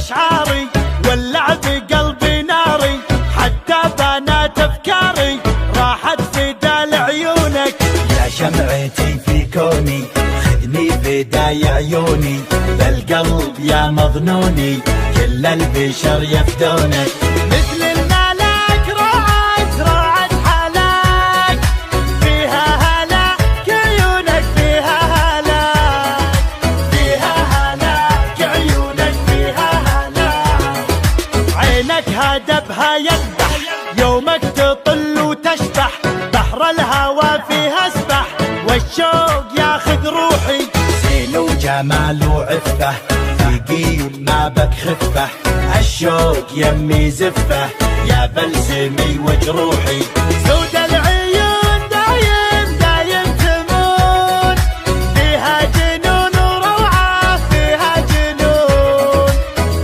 أشعاري واللعب قلبي ناري، حتى بنات أفكاري راحت فدا لعيونك. يا شمعتي في كوني خذني فداي عيوني، بالقلب يا مظنوني كل البشر يفدونك. مثل الملاك روعت حلاك، فيها هلاك عيونك فيها هلاك، فيها هلاك عيونك فيها هلاك. عينك هدبها يذبح يومك تطل وتشبح، بحر الهوى فيها اسبح والشوق ياخذ روحي. زين وجمال وعفة ثقيل ما بك خفة، الشوق يمي زفة يا بلسمي وجروحي. سود العيون دايم تمون، فيها جنون وروعة فيها جنون،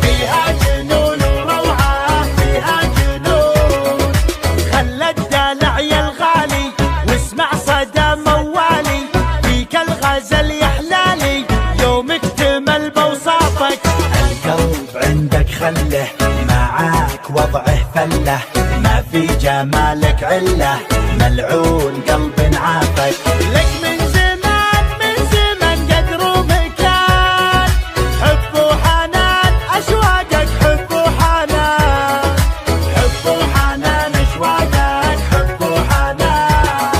فيها جنون وروعة فيها جنون. خلى الدلع يا الغالي واسمع صدى موالي، فيك الغزل يحلالي يوم اكتمل بوصافك. القلب عندك خله معاك وضعه فله، ما في جمالك عله ملعون قلب عافك. لك من زمان قدر ومكان، حب وحنان أشواقك حب وحنان، حب وحنان أشواقك حب وحنان.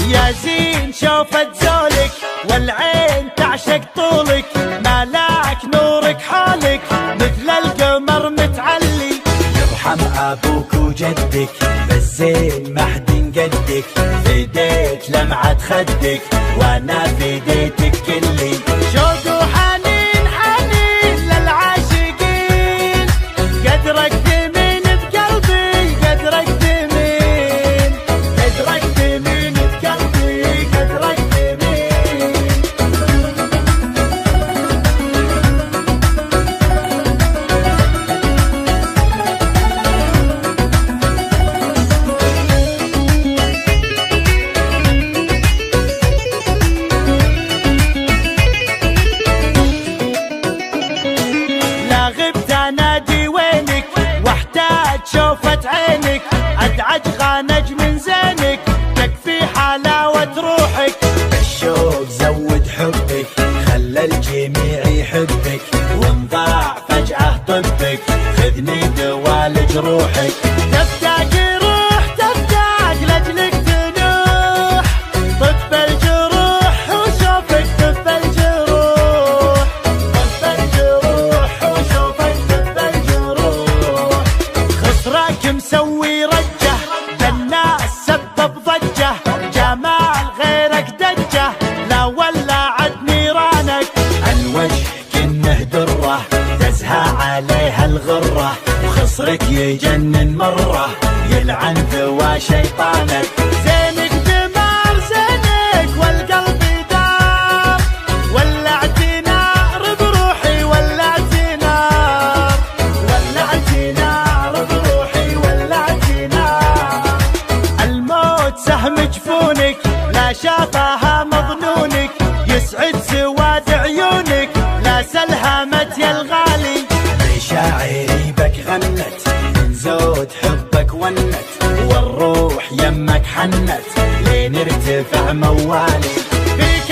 يا زين شوفت زولك والعين تعشق طولك، ملاك نورك حولك مثل القمر متعلي. يرحم ابوك وجدك بالزين ما حد قدك، فديت لمعة خدك وانا فديتك كلي. شوق وحنين للعاشقين، قدرك ثمين بقلبي قدرك ثمين، قدرك ثمين بقلبي قدرك ثمين. لا غبت انادي وينك واحتاج شوفة عينك، ادعج خانج من زينك تكفي حلاوة روحك. الشوق زود حبك خلى الجميع يحبك، وانضاع فجأة طبك خذني دوال جروحك. تفتاق تفتاق لاجلك تنوح، طب الجروح وشوفك طب الجروح، طب الجروح وشوفك طب الجروح. خسرك مسوي رجه بالناس سبب ضجه، جمال غيرك دجه لا ولعت نيرانك. الوجه كنه دره تزهى عليها الغره، وخصرك يجنن مره يلعن ذوى شيطانك. زينك دمار زينك والقلب دار، ولعت نار بروحي ولعت نار، ولعت نار بروحي ولعت نار. الموت سهم جفونك لا شافها مظنونك، يسعد سواد عيونك لا سلهمت يا الغالي. مشاعري بك غنت من زود حبك ونت، والروح يمك حنت لين ارتفع موالي. فيك